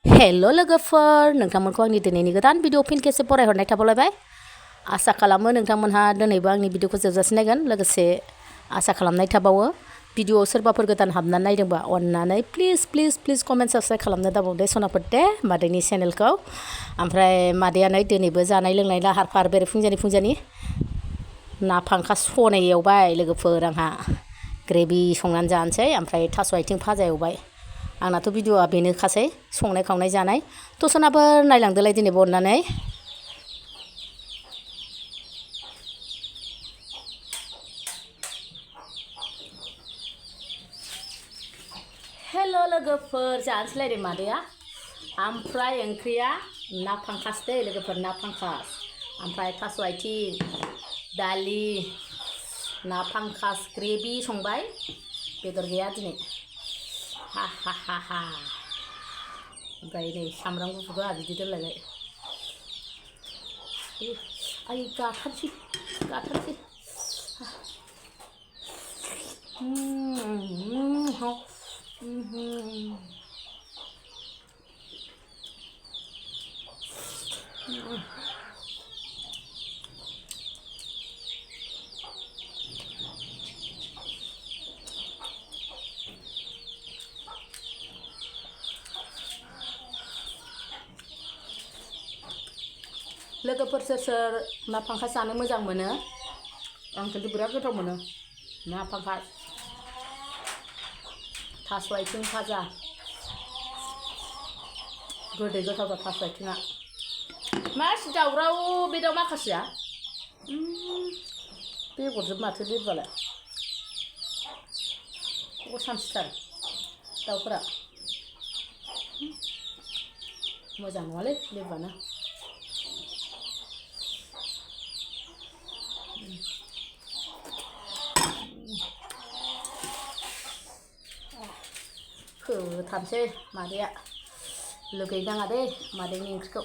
हेल' लोगोफोर नोंथांमोनखौ आंनि दिनैनि गोदान भिडिअ फिन खेबसे फरायहरनाय थाबावलायबाय आसा खालामो नोंथांमोनहा दिनैबो आंनि भिडिअखौ जोबजासिम नायगोन लोगोसे आसा खालामनाय थाबावो भिडिअआव सोरबाफोर गोदान हाबनानै नायदोंबा अननानै प्लिज कमेन्ट साबस्क्राइब खालामनो दाबावदे सनाफोर दे मादैनि चेनेलखौ ओमफ्राय मादैया नै दिनैबो जानाय लोंनाय लाहार फाहार बेरे फुंजानि ना फांखास सनै एवबाय लोगोफोर आंहा ग्रेभि संनानै जानोसै ओमफ्राय थास' आथिं भाजा एवबाय आंनाथ' भिडिअआ बेनोखासै संनाय खावनाय जानाय थ' सनाफोर नायलांदोलाय दिनैबो अननानै हेल' लोगोफोर जानोसैलायदों मादैया ओमफ्राय ओंख्रिया ना फांखास दै लोगोफोर ना फांखास ओमफ्राय थास' आथिं दालि ना फांखास ग्रेभि संबाय बेदर गैया दिनै हा ओमफ्राय नै सामब्राम गुफुरखौ आहा बिदि दोनलायबाय आइ गाथारसै लोगोफोर सोर ना फांखास जानो मोजां मोनो आं खिन्थु बिराद गोथाव मोनो ना फांखास थास' आथिं भाजा गोदै गोथावथार थास' आथिङा मासि दावराव बे दाउ माखासेया बेगरजोब माथो लिरबालाय सानसेथार दाउफोरा मोजां नङालै लिरबानो होथारसै मादैया लुगैनाङा दे मादैनि ओंख्रिखौ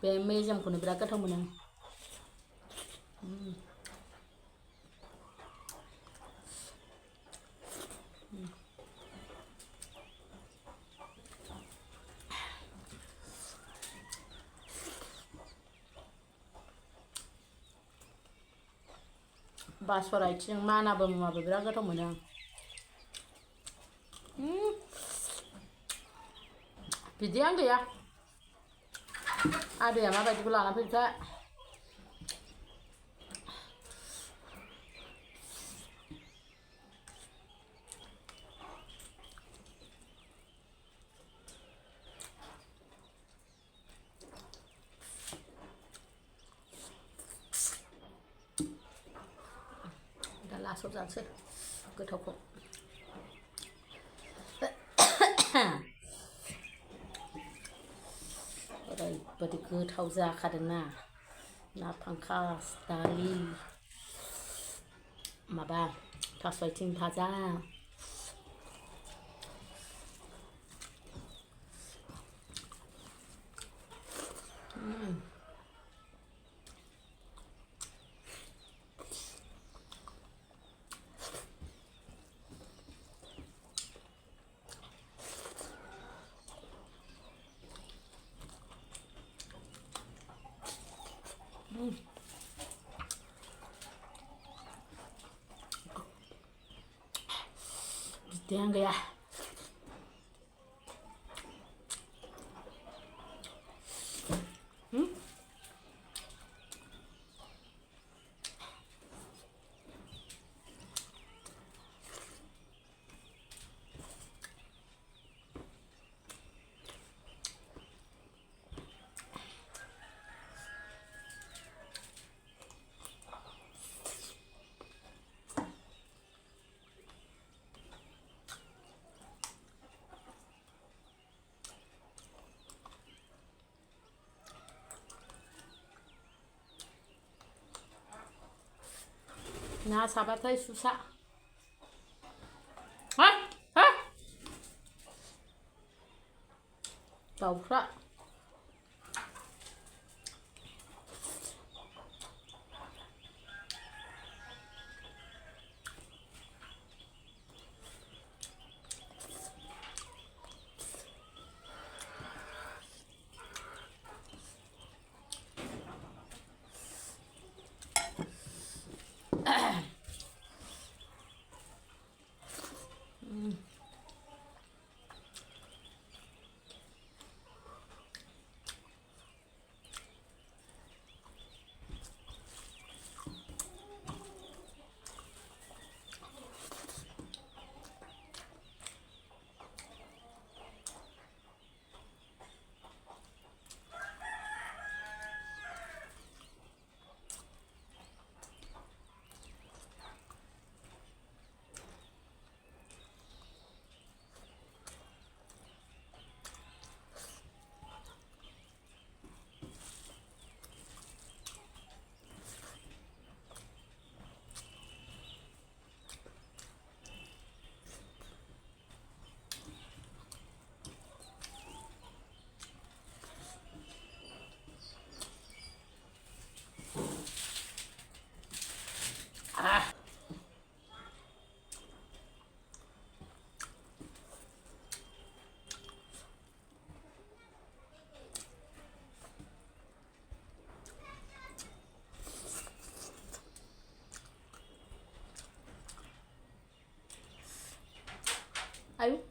बे मेजेमखौनो बिराद गोथाव मोनो बासर आथिं मानाबो मुवाबो बिराद गोथाव मोनो आं बिदियानो गैया आदैया माबायदिखौ लाना फैखो दा लासाव जानोसै गोथावखौ ओरैबायदि गोथाव जाखादोंना ना फांखास दालि माबा थास' आथिं भाजा bidian gaya ना साबाथाय सुसा हा हा दाउफ्रा ayo